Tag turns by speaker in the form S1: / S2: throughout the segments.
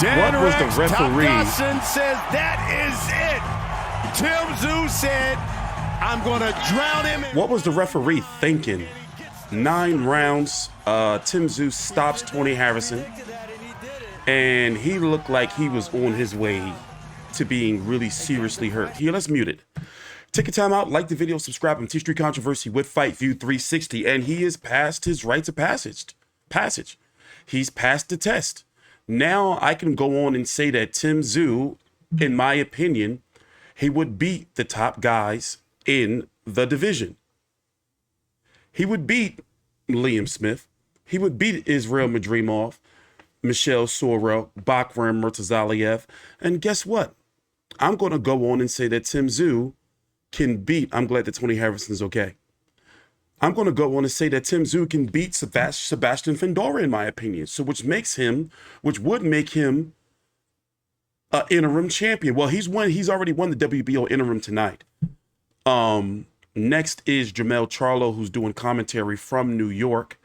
S1: What was the referee?
S2: Takashi says that is it. Tszyu said, I'm going to drown him.
S1: What was the referee thinking? 9 rounds. Tszyu stops Tony Harrison. And he looked like he was on his way to being really seriously hurt. Here, let's mute it. Take a time out, like the video, subscribe. I'm TstreeTCONTROVERSY with Fight View 360, and he is past his rites of passage. He's passed the test. Now I can go on and say that Tszyu, in my opinion, he would beat the top guys in the division. He would beat Liam Smith. He would beat Israel Madrimov, Michelle Sorrell, Bakram Murtazaliev. And guess what? I'm going to go on and say that Tszyu can beat, I'm glad that Tony Harrison's okay. I'm going to go on and say that Tszyu can beat Sebastian Fundora, in my opinion. So which would make him an interim champion. Well, he's already won the WBO interim tonight. Next is Jermell Charlo, who's doing commentary from New York.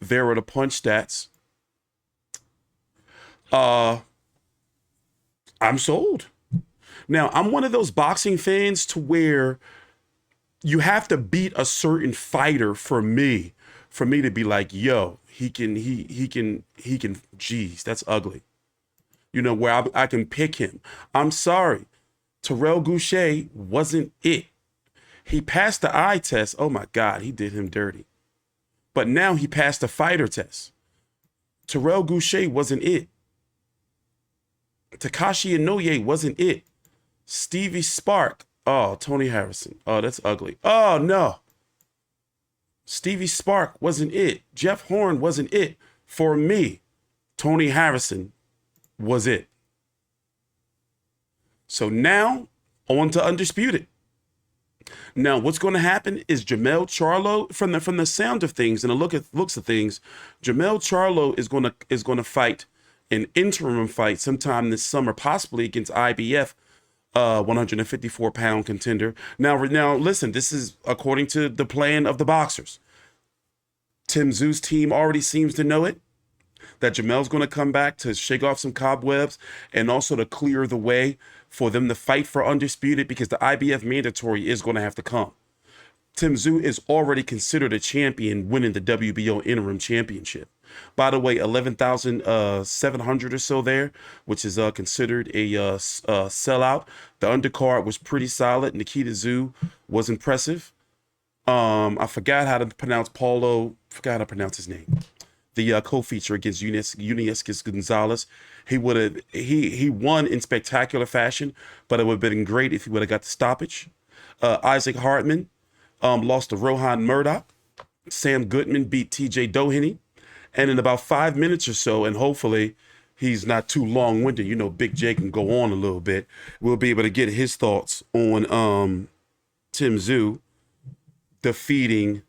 S1: There are the punch stats. I'm sold. Now, I'm one of those boxing fans to where you have to beat a certain fighter for me to be like, yo, he can, geez, that's ugly. You know, where I can pick him. I'm sorry. Terrell Goucher wasn't it. He passed the eye test. Oh my God, he did him dirty. But now he passed the fighter test. Terrell Goucher wasn't it. Takashi Inoue wasn't it. Stevie Spark. Oh, Tony Harrison. Oh, that's ugly. Oh, no. Stevie Spark wasn't it. Jeff Horn wasn't it. For me, Tony Harrison was it. So now, on to Undisputed. Now, what's going to happen is Jermell Charlo, from the sound of things and the looks of things, Jermell Charlo is going to fight an interim fight sometime this summer, possibly against IBF, 154-pound contender. Now, listen, this is according to the plan of the boxers. Tszyu's team already seems to know it, that Jermell's going to come back to shake off some cobwebs and also to clear the way for them to fight for Undisputed, because the IBF mandatory is going to have to come. Tszyu is already considered a champion, winning the WBO interim championship. By the way, 11,700 or so there, which is considered a sellout. The undercard was pretty solid. Nikita Tszyu was impressive. I forgot how to pronounce his name. The co-feature against Uniescas Gonzalez. He won in spectacular fashion, but it would have been great if he would have got the stoppage. Isaac Hartman lost to Rohan Murdoch. Sam Goodman beat TJ Doheny. And in about 5 minutes or so, and hopefully he's not too long-winded, you know, Big J can go on a little bit, we'll be able to get his thoughts on Tszyu defeating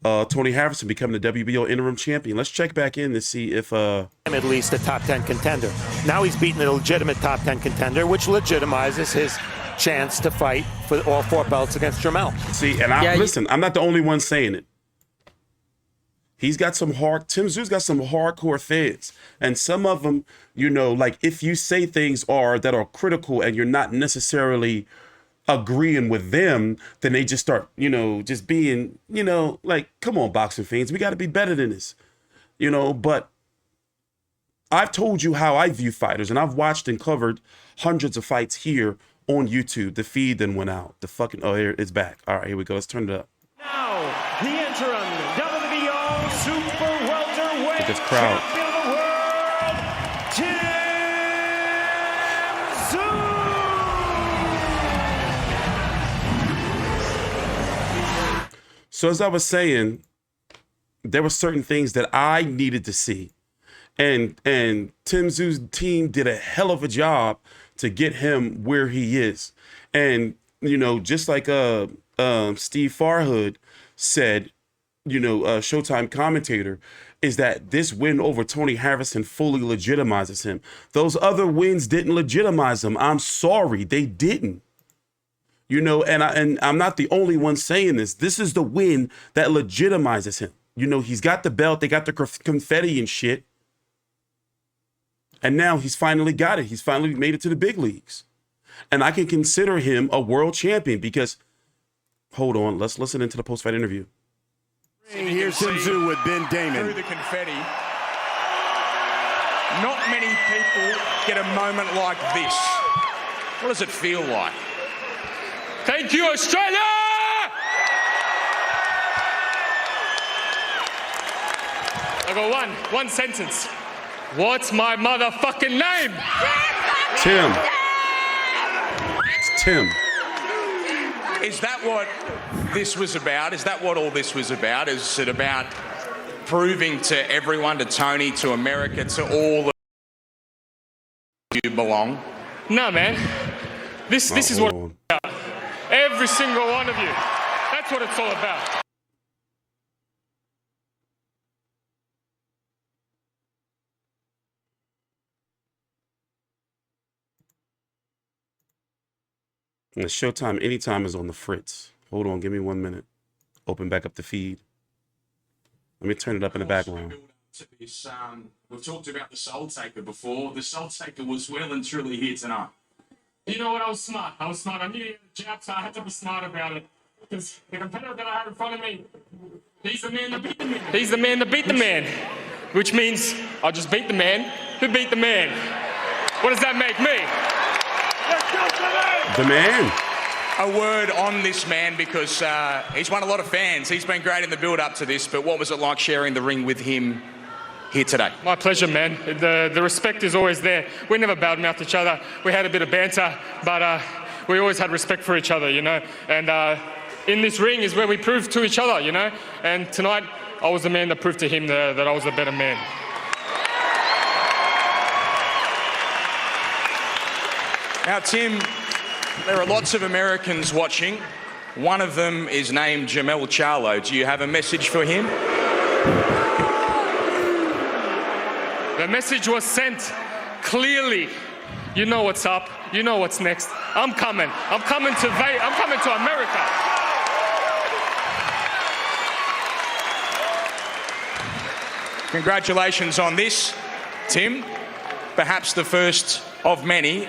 S1: Tony Harrison, becoming the WBO interim champion. Let's check back in to see if
S3: at least a top 10 contender. Now he's beaten a legitimate top 10 contender, which legitimizes his chance to fight for all 4 belts against Jermell.
S1: See, and listen, I'm not the only one saying it. Tszyu's got some hardcore fans, and some of them, you know, like if you say things that are critical and you're not necessarily agreeing with them, then they just start, you know, just being, you know, like, come on, boxing fans, we got to be better than this, you know. But I've told you how I view fighters, and I've watched and covered hundreds of fights here on YouTube. The feed then went out. Here it's back. All right, here we go. Let's turn it up.
S4: Now, the interim WBO Super Welterweight
S1: This crowd.
S4: Champion of the World, Tszyu.
S1: So as I was saying, there were certain things that I needed to see. And Tszyu's team did a hell of a job to get him where he is. And, you know, just like Steve Farhood said, you know, Showtime commentator, is that this win over Tony Harrison fully legitimizes him. Those other wins didn't legitimize him. I'm sorry, they didn't. You know, and I'm not the only one saying this. This is the win that legitimizes him. You know, he's got the belt. They got the confetti and shit. And now he's finally got it. He's finally made it to the big leagues. And I can consider him a world champion because, hold on, let's listen into the post-fight interview.
S2: Here's Tszyu with Ben Damon.
S5: Through the confetti. Not many people get a moment like this. What does it feel like?
S6: Thank you, Australia! I got one sentence. What's my motherfucking name?
S1: Tim. It's Tim.
S5: Is that what this was about? Is that what all this was about? Is it about proving to everyone, to Tony, to America, to all that you belong?
S6: No, man. This is what it's about. Every single one of you. That's what it's all about.
S1: And the Showtime anytime is on the fritz. Hold on, give me 1 minute. Open back up the feed. Let me turn it up in the background.
S7: We've talked about the Soul Taker before. The Soul Taker was well and truly here tonight.
S6: You know what? I was smart. I knew he had a jab, so I had to be smart about it. Because the competitor that I have in front of me, he's the man that beat the man. He's the man that beat the man. Which means I'll just beat the man who beat the man. What does that make me?
S1: The man.
S5: A word on this man because he's won a lot of fans. He's been great in the build-up to this, but what was it like sharing the ring with him here today?
S6: My pleasure, man. The respect is always there. We never bad-mouthed each other. We had a bit of banter, but we always had respect for each other, you know. And in this ring is where we proved to each other, you know. And tonight, I was the man that proved to him that I was the better man.
S5: Now, Tim, there are lots of Americans watching. One of them is named Jermell Charlo. Do you have a message for him?
S6: The message was sent clearly. You know what's up. You know what's next. I'm coming. I'm coming to America.
S5: Congratulations on this, Tim. Perhaps the first of many.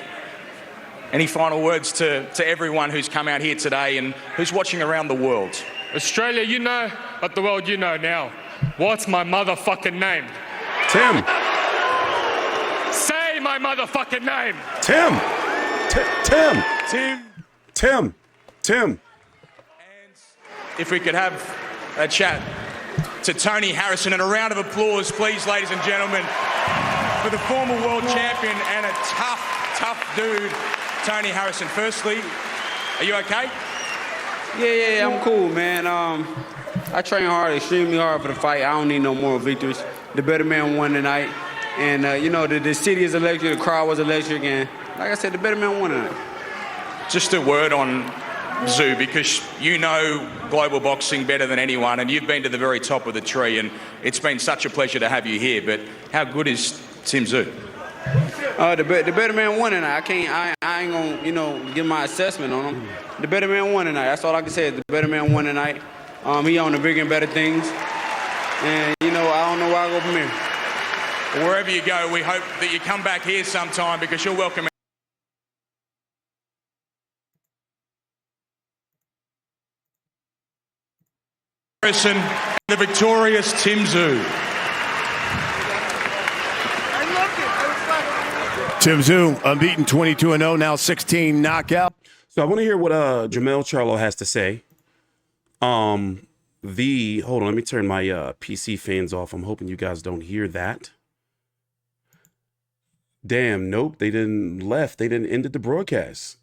S5: Any final words to everyone who's come out here today and who's watching around the world?
S6: Australia, you know, but the world, you know now. What's my motherfucking name?
S1: Tim.
S6: Say my motherfucking name.
S1: Tim. Tim.
S5: Tim.
S1: Tim. Tim.
S5: And if we could have a chat to Tony Harrison and a round of applause, please, ladies and gentlemen, for the former world champion and a tough dude, Tony Harrison. Firstly, are you okay?
S8: Yeah, I'm cool, man. I train hard, extremely hard for the fight. I don't need no more victories. The better man won tonight. And, you know, the city is electric, the crowd was electric, and like I said, the better man won tonight.
S5: Just a word on Tszyu, because you know global boxing better than anyone, and you've been to the very top of the tree, and it's been such a pleasure to have you here. But how good is Tim Tszyu?
S8: The better man won tonight. I ain't gonna, you know, give my assessment on him. The better man won tonight. That's all I can say. The better man won tonight. He on the bigger and better things. And, you know, I don't know where I go from here.
S5: Wherever you go, we hope that you come back here sometime because you're welcome. Harrison, the victorious Tim Tszyu.
S2: Tim Tszyu, unbeaten 22-0, now 16 knockout.
S1: So I want to hear what Jermell Charlo has to say. Hold on, let me turn my PC fans off. I'm hoping you guys don't hear that. Damn, nope, they didn't left. They didn't end the broadcast.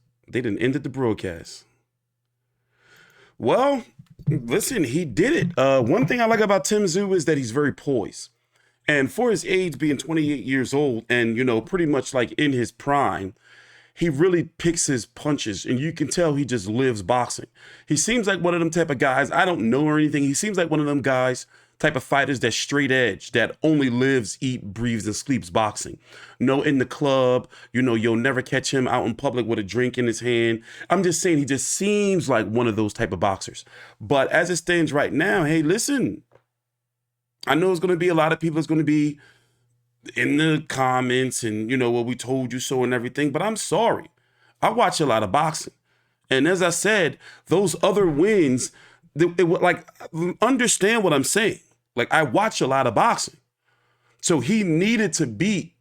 S1: Well, listen, he did it. One thing I like about Tim Tszyu is that he's very poised. And for his age, being 28 years old and, you know, pretty much like in his prime, he really picks his punches, and you can tell he just lives boxing. He seems like one of them type of guys. I don't know or anything. He seems like one of them guys, type of fighters that's straight edge, that only lives, eats, breathes, and sleeps boxing. No, in the club, you know, you'll never catch him out in public with a drink in his hand. I'm just saying he just seems like one of those type of boxers. But as it stands right now, hey, listen, I know it's going to be a lot of people that's going to be in the comments and, well, we told you so and everything, but I'm sorry. I watch a lot of boxing. And as I said, those other wins, understand what I'm saying. Like, I watch a lot of boxing. So he needed to beat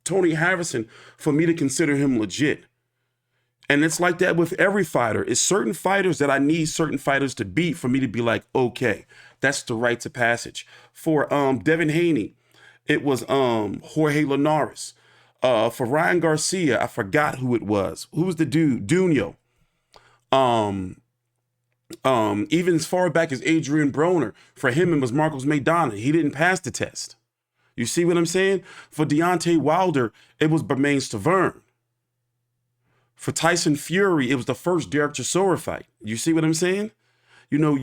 S1: Tony Harrison for me to consider him legit. And it's like that with every fighter. It's certain fighters that I need certain fighters to beat for me to be like, okay, that's the rite of passage. For Devin Haney, it was Jorge Linares. For Ryan Garcia, I forgot who it was. Who was the dude? Dunio. Even as far back as Adrian Broner, for him it was Marcos Maidana. He didn't pass the test. You see what I'm saying? For Deontay Wilder, it was Bermain Stavern. For Tyson Fury, it was the first Derek Chisora fight. You see what I'm saying? And then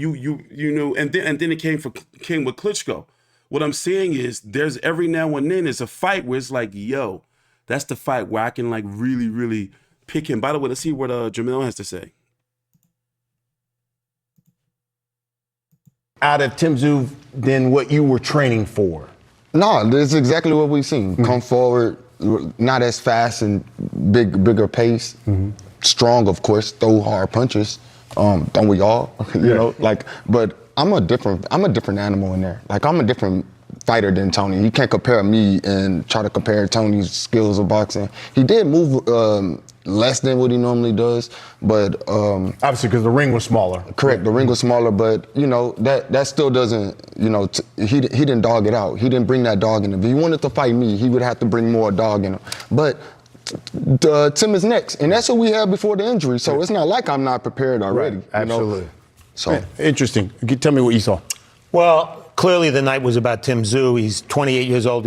S1: it came with Klitschko. What I'm saying is, there's every now and then is a fight where it's like, yo, that's the fight where I can like really, really pick him. By the way, let's see what Jamel has to say.
S9: Out of Tszyu than what you were training for?
S10: No, this is exactly what we've seen. Come forward, not as fast and bigger pace. Strong, of course, throw hard punches. Don't we all? But I'm a different animal in there. Like, I'm a different fighter than Tony. You can't compare me and try to compare Tony's skills of boxing. He did move less than what he normally does, but
S9: obviously because the ring was smaller.
S10: Correct, the ring was smaller, but that still doesn't, he didn't dog it out. He didn't bring that dog in him. If he wanted to fight me, he would have to bring more dog in him. But Tim is next, and that's what we had before the injury. So it's not like I'm not prepared already.
S9: Right. Absolutely.
S10: So
S9: interesting. Tell me what you saw.
S3: Well, clearly the night was about Tszyu. He's 28 years old.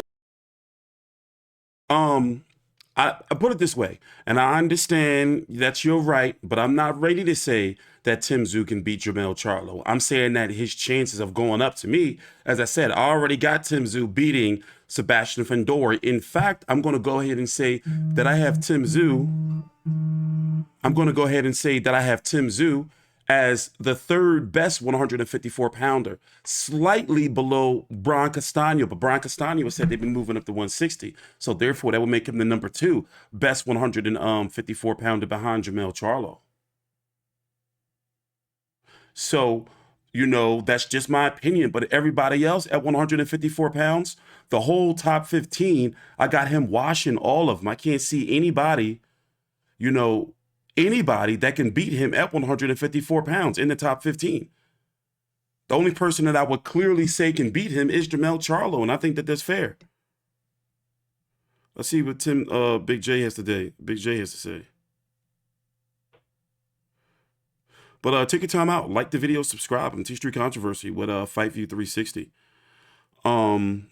S1: I put it this way, and I understand that you're right, but I'm not ready to say that Tszyu can beat Jermell Charlo. I'm saying that his chances of going up, to me, as I said, I already got Tszyu beating Sebastian Fundora. In fact, I'm going to go ahead and say that I have Tszyu. I'm going to go ahead and say that I have Tszyu as the third best 154-pounder, slightly below Brian Castano. But Brian Castano said they've been moving up to 160. So therefore, that would make him the number 2 best 154-pounder behind Jermell Charlo. So, that's just my opinion. But everybody else at 154 pounds, the whole top 15, I got him washing all of them. I can't see anybody, anybody that can beat him at 154 pounds in the top 15. The only person that I would clearly say can beat him is Jermell Charlo, and I think that that's fair. Let's see what Big J has to say. But take your time out, like the video, subscribe. I'm T Street Controversy with Fight View 360. I'm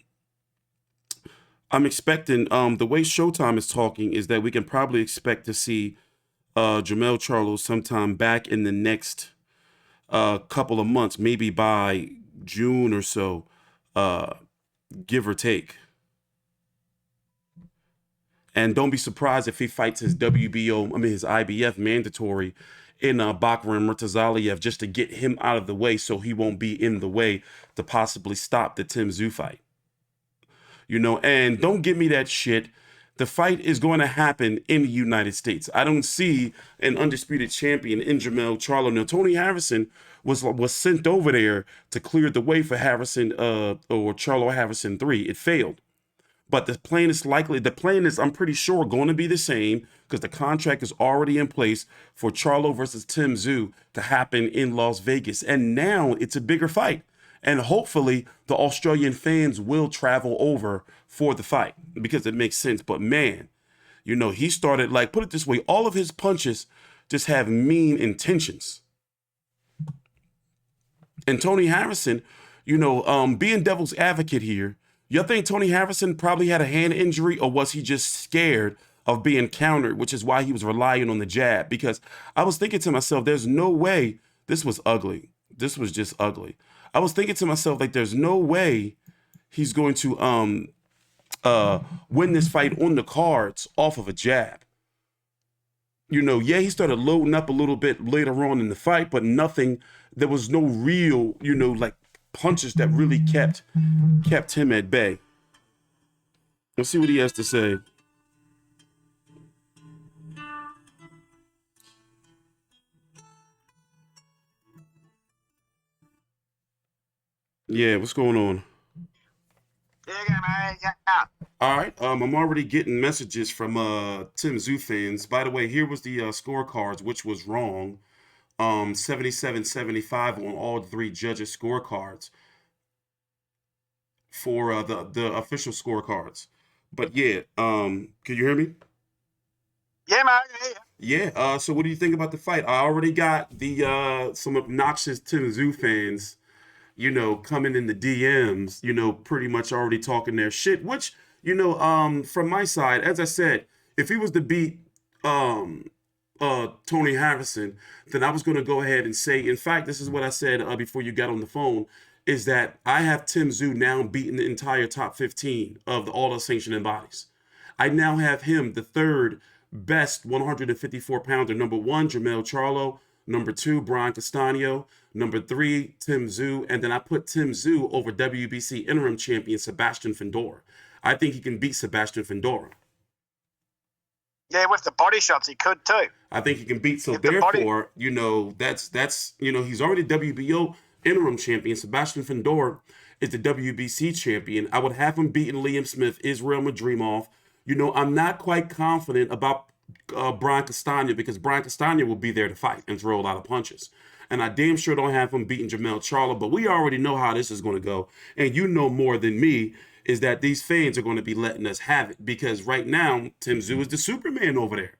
S1: expecting the way Showtime is talking is that we can probably expect to see Jermell Charlo sometime back in the next couple of months, maybe by June or so, give or take. And don't be surprised if he fights his his IBF mandatory in Bakram Murtazaliev just to get him out of the way so he won't be in the way to possibly stop the Tszyu fight. And don't give me that shit. The fight is going to happen in the United States. I don't see an undisputed champion in Jermell Charlo. Now, Tony Harrison was sent over there to clear the way for Harrison or Charlo Harrison 3. It failed. But the plan is, I'm pretty sure, going to be the same because the contract is already in place for Charlo versus Tszyu to happen in Las Vegas. And now it's a bigger fight. And hopefully the Australian fans will travel over for the fight because it makes sense. But man, he started, put it this way, all of his punches just have mean intentions. And Tony Harrison, being devil's advocate here, you think Tony Harrison probably had a hand injury, or was he just scared of being countered, which is why he was relying on the jab? Because I was thinking to myself, there's no way this was ugly. This was just ugly. I was thinking to myself, there's no way he's going to win this fight on the cards off of a jab. He started loading up a little bit later on in the fight, but nothing, there was no real, punches that really kept him at bay. Let's see what he has to say. Yeah, what's going on? All right, I'm already getting messages from Tim Tszyu fans. By the way, here was the scorecards, which was wrong. 77-75 on all three judges' scorecards for the official scorecards. But yeah, can you hear me?
S11: Yeah, man.
S1: Yeah. So what do you think about the fight? I already got the some obnoxious Tim Tszyu fans, coming in the DMs, pretty much already talking their shit. Which, from my side, as I said, if he was to beat Tony Harrison, then I was going to go ahead and say, in fact, this is what I said before you got on the phone, is that I have Tim Tszyu now beating the entire top 15 of all the sanctioning bodies. I now have him the third best 154-pounder. Number one, Charlo. Number two, Brian Castano. Number three, Tim Tszyu. And then I put Tim Tszyu over WBC interim champion Sebastian Fundora. I think he can beat Sebastian Fundora.
S11: Yeah, with the body shots, he could too.
S1: I think he can beat. So therefore, that's he's already WBO interim champion. Sebastian Fundora is the WBC champion. I would have him beating Liam Smith, Israel Madrimov. I'm not quite confident about Brian Castano because Brian Castano will be there to fight and throw a lot of punches. And I damn sure don't have him beating Charlo, but we already know how this is going to go. And you know more than me is that these fans are going to be letting us have it because right now, Tim Tszyu is the Superman over there.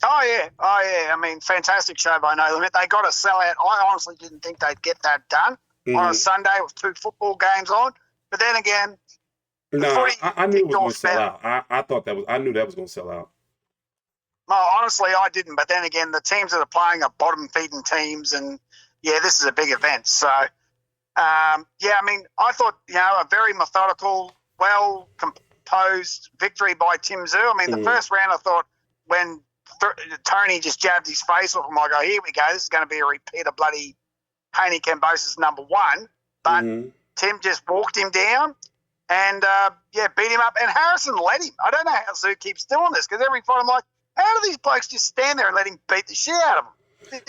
S11: Oh, yeah. I mean, fantastic show by No Limit. They got a sellout. I honestly didn't think they'd get that done on a Sunday with 2 football games on. But then again,
S1: no, I knew it was going to sell out. I knew that was going to sell out.
S11: No, honestly, I didn't. But then again, the teams that are playing are bottom-feeding teams, and yeah, this is a big event. So, I mean, I thought a very methodical, well-composed victory by Tim Tszyu. I mean, the first round, I thought when Tony just jabbed his face off him, I go, here we go. This is going to be a repeat of bloody Haney Kambosos number one. But Tim just walked him down. And, beat him up. And Harrison let him. I don't know how Tszyu keeps doing this because every fight I'm like, how do these blokes just stand there and let him beat the shit out of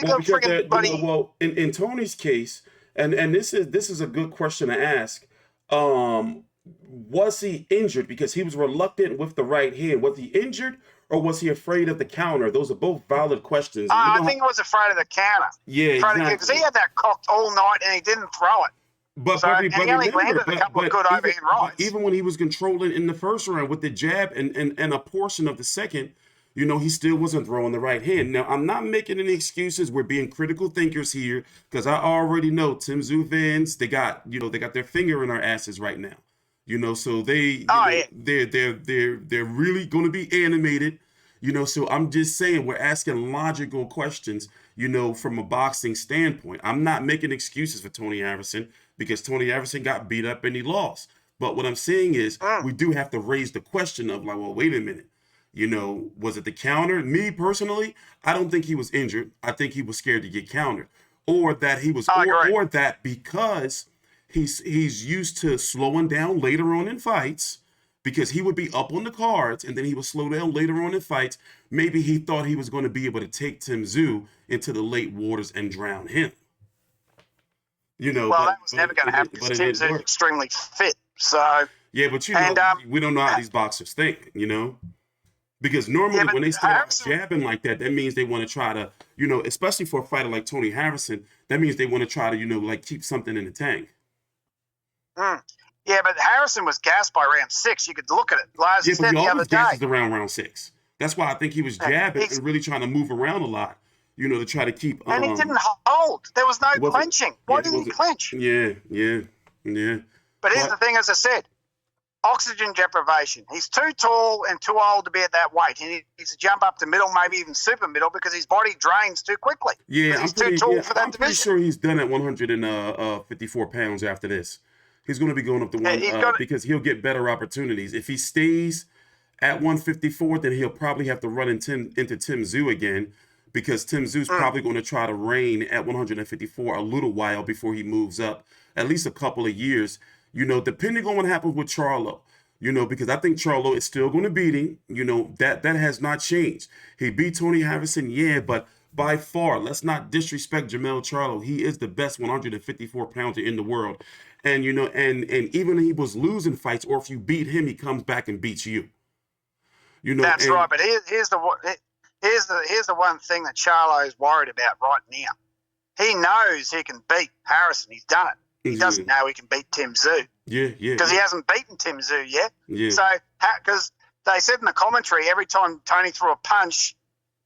S11: them?
S1: In Tony's case, and this is a good question to ask, was he injured? Because he was reluctant with the right hand. Was he injured or was he afraid of the counter? Those are both valid questions.
S11: I think he was afraid of the counter.
S1: Yeah, exactly.
S11: Because he had that cocked all night and he didn't throw it.
S1: But
S11: he only landed a couple of good overhand rights.
S1: Even when he was controlling in the first round with the jab and a portion of the second, he still wasn't throwing the right hand. Now, I'm not making any excuses. We're being critical thinkers here because I already know Tim Tszyu fans, they got their finger in our asses right now. So they're really going to be animated. So I'm just saying we're asking logical questions, from a boxing standpoint. I'm not making excuses for Tony Harrison because Tony Harrison got beat up and he lost. But what I'm saying is we do have to raise the question of like, well, wait a minute. Was it the counter? Me personally, I don't think he was injured. I think he was scared to get countered, or that he was, or that because he's used to slowing down later on in fights, because he would be up on the cards and then he would slow down later on in fights. Maybe he thought he was going to be able to take Tim Tszyu into the late waters and drown him.
S11: That was never going to happen because Tim Tszyu is extremely fit. So
S1: yeah, but we don't know how these boxers think, Because normally when they start jabbing like that, that means they want to try to, especially for a fighter like Tony Harrison, that means they want to try to, keep something in the tank.
S11: Yeah, but Harrison was gassed by round 6. You could look at it. Like I said the other day.
S1: Gasses around round 6. That's why I think he was jabbing and really trying to move around a lot, to try to keep.
S11: And he didn't hold. There was no clenching. Why didn't he clench?
S1: Yeah.
S11: But here's the thing, as I said. Oxygen deprivation. He's too tall and too old to be at that weight. He needs to jump up to middle, maybe even super middle, because his body drains too quickly.
S1: Yeah,
S11: he's too tall for that division.
S1: I'm pretty sure he's done at 154 pounds after this. He's going to be going up to because he'll get better opportunities. If he stays at 154, then he'll probably have to run into Tim Tszyu again, because Tim Tszyu's probably going to try to reign at 154 a little while before he moves up, at least a couple of years, depending on what happens with Charlo, because I think Charlo is still going to beat him. That has not changed. He beat Tony Harrison, yeah, but by far, let's not disrespect Jermell Charlo. He is the best 154 pounder in the world. And, and even if he was losing fights, or if you beat him, he comes back and beats you.
S11: That's right. But here's the one thing that Charlo is worried about right now. He knows he can beat Harrison. He's done it. He doesn't know he can beat Tim Tszyu.
S1: Yeah.
S11: Because he hasn't beaten Tim Tszyu yet.
S1: Yeah.
S11: So, because they said in the commentary, every time Tony threw a punch,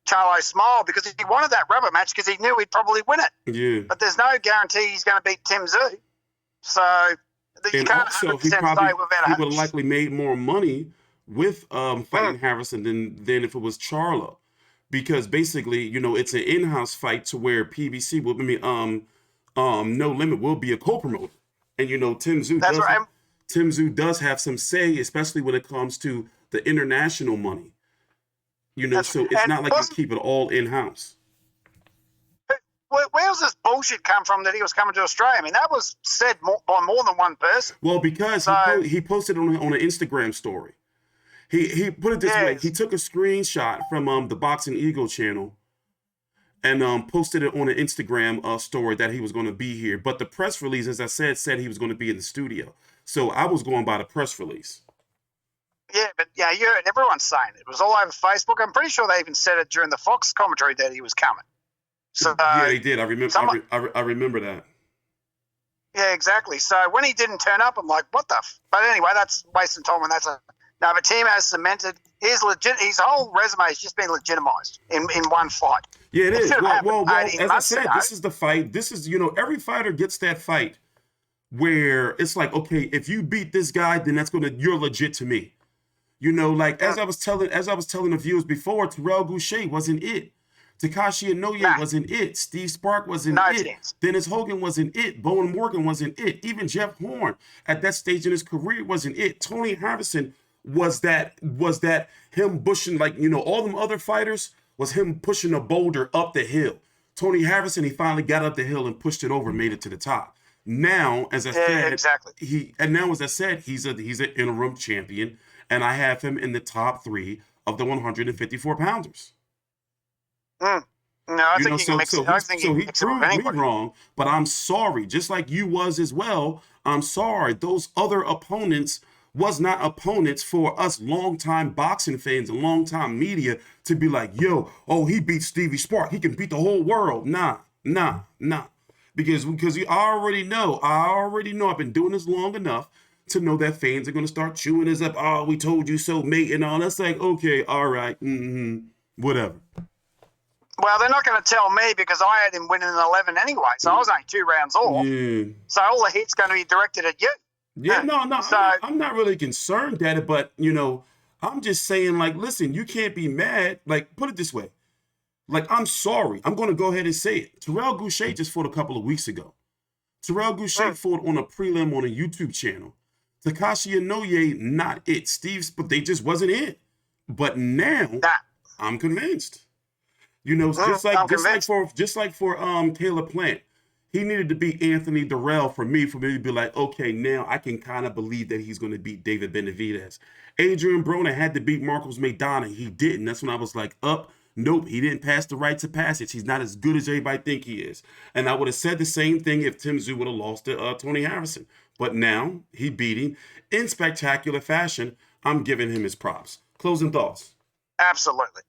S11: Charlo smiled because he wanted that rubber match because he knew he'd probably win it.
S1: Yeah.
S11: But there's no guarantee he's going to beat Tim Tszyu. So, you
S1: and
S11: can't
S1: also,
S11: 100%
S1: he
S11: say without a
S1: would have likely made more money with fighting Harrison than if it was Charlo. Because basically, it's an in-house fight to where PBC will, No Limit will be a co-promoter. And, Tim Tszyu does have some say, especially when it comes to the international money. So it's not like you keep it all in-house.
S11: Where was this bullshit come from that he was coming to Australia? I mean, that was said by more than one person.
S1: Well, because he posted on an Instagram story. He put it this way. He took a screenshot from the Boxing Eagle channel and posted it on an Instagram story that he was going to be here. But the press release, as I said he was going to be in the studio. So I was going by the press release.
S11: Yeah, but everyone's saying it. It was all over Facebook. I'm pretty sure they even said it during the Fox commentary that he was coming. So
S1: yeah, they did. I remember. I remember that.
S11: Yeah, exactly. So when he didn't turn up, I'm like, what the? But anyway, that's wasting time. And no. But Tim has cemented his whole resume has just been legitimized in one fight.
S1: Yeah, it is. Well, as I said,
S11: ago.
S1: This is the fight. This is every fighter gets that fight where it's like, okay, if you beat this guy, then you're legit to me. As I was telling the viewers before, Terrell Goucher wasn't it. Takashi Inoue wasn't it. Steve Spark wasn't it.
S11: Chance.
S1: Dennis Hogan wasn't it. Bowen Morgan wasn't it. Even Jeff Horn at that stage in his career wasn't it. Tony Harrison was that him pushing, all them other fighters was him pushing a boulder up the hill. Tony Harrison, he finally got up the hill and pushed it over and made it to the top. Now, as I said,
S11: exactly.
S1: He's an interim champion, and I have him in the top 3 of the 154 pounders.
S11: No, I think he can mix it. I think he can mix it with anybody.
S1: Me wrong, but I'm sorry. Just like you was as well, I'm sorry. Those other opponents was not opponents for us longtime boxing fans and longtime media to be like, he beat Stevie Spark. He can beat the whole world. Nah. Because I already know. I've been doing this long enough to know that fans are going to start chewing us up. Oh, we told you so, mate, and all. That's like, okay, all right, whatever.
S11: Well, they're not going to tell me because I had him winning in 11 anyway, so I was only 2 rounds off.
S1: Yeah.
S11: So all the heat's going to be directed at you.
S1: Yeah, no. So, I'm not really concerned at it, but, I'm just saying, listen, you can't be mad. Put it this way. I'm sorry. I'm going to go ahead and say it. Terrell Goucher just fought a couple of weeks ago. Terrell Goucher fought on a prelim on a YouTube channel. Takashi Inoue, not it. But they just wasn't it. But now, I'm convinced. Just like for Caleb Plant, he needed to beat Anthony Durrell for me to be like, okay, now I can kind of believe that he's going to beat David Benavidez. Adrian Broner had to beat Marcos Maidana. He didn't. That's when I was like, nope, he didn't pass the rites of passage. He's not as good as everybody think he is. And I would have said the same thing if Tim Tszyu would have lost to Tony Harrison. But now he beat him in spectacular fashion. I'm giving him his props. Closing thoughts.
S11: Absolutely.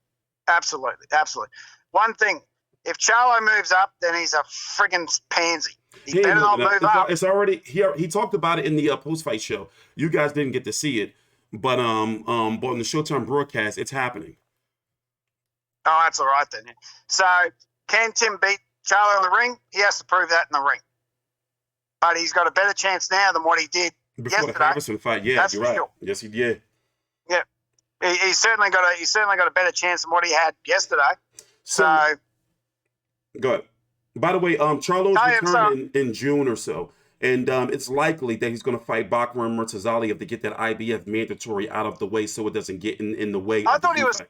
S11: One thing, if Charlo moves up, then he's a friggin' pansy. He better not move up.
S1: It's already he talked about it in the post-fight show. You guys didn't get to see it, but on the Showtime broadcast, it's happening.
S11: Oh, that's all right then. So, can Tim beat Charlo in the ring? He has to prove that in the ring. But he's got a better chance now than what he did
S1: before
S11: yesterday.
S1: The Harrison fight. Yeah,
S11: that's
S1: you're right.
S11: Sure.
S1: Yes, he did.
S11: Yeah, he's certainly got a better chance than what he had yesterday. So
S1: go ahead. By the way, Charlo's returning in June or so, and it's likely that he's going to fight Bakram Murtazaliev to get that IBF mandatory out of the way, so it doesn't get in the way.
S11: I thought he was.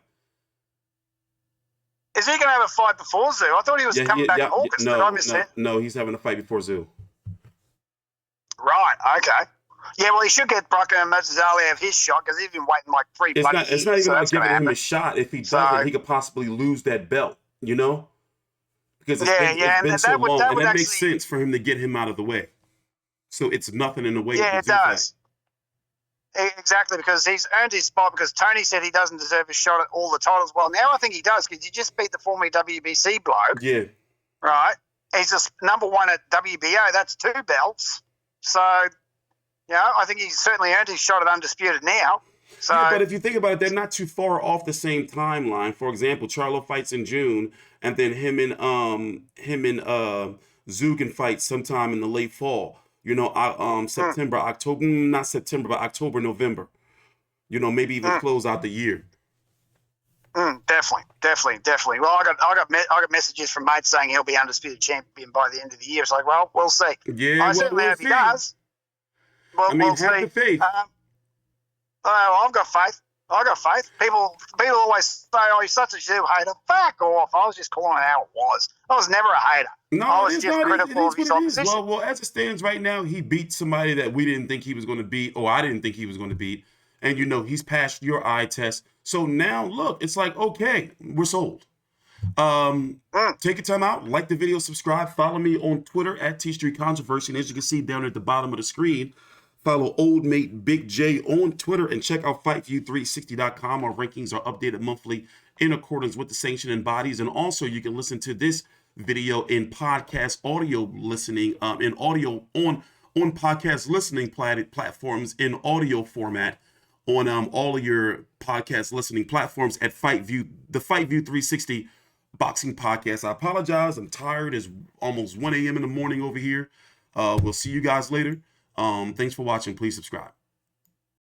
S11: Is he going to have a fight before Tszyu? I thought he was coming back in August. Did I miss that?
S1: No, he's having a fight before Tszyu.
S11: Right, okay. Yeah, well, he should get Brocken and Mazzali have his shot because he's been waiting like 3 bloody years.
S1: It's not even
S11: so
S1: like giving him a shot. If he doesn't, he could possibly lose that belt, you know? Because it's been so long, and that makes sense for him to get him out of the way. So it's nothing in the way.
S11: Yeah, it does. Exactly, because he's earned his spot because Tony said he doesn't deserve a shot at all the titles. Well, now I think he does because he just beat the former WBC bloke.
S1: Yeah.
S11: Right? He's just number 1 at WBO. That's 2 belts. So, I think he's certainly earned his shot at Undisputed now. So,
S1: yeah, but if you think about it, they're not too far off the same timeline. For example, Charlo fights in June, and then him and Tszyu can fight sometime in the late fall. September, October, not September, but October, November. Maybe even close out the year.
S11: Definitely. Well, I got messages from mates saying he'll be undisputed champion by the end of the year. It's like, well, we'll see.
S1: Yeah,
S11: I certainly hope he does. Well,
S1: we'll have the faith.
S11: I've got faith. People always say, "Oh, you're such a Tszyu hater." Fuck off! I was just calling it how it was. I was never a hater.
S1: No,
S11: I was just critical of his opposition.
S1: Well, as it stands right now, he beat somebody that we didn't think he was going to beat, or I didn't think he was going to beat. And he's passed your eye test. So now, look, it's like, okay, we're sold. Take your time out, like the video, subscribe, follow me on Twitter at TstreeTCONTROVERSY. And as you can see down at the bottom of the screen, follow Old Mate Big J on Twitter and check out FightView360.com. Our rankings are updated monthly in accordance with the sanctioning bodies. And also, you can listen to this video in podcast audio listening, in audio on podcast listening platforms in audio format on all of your podcast listening platforms at the FightView 360 Boxing Podcast. I apologize. I'm tired. It's almost 1 a.m. in the morning over here. We'll see you guys later. Thanks for watching. Please subscribe.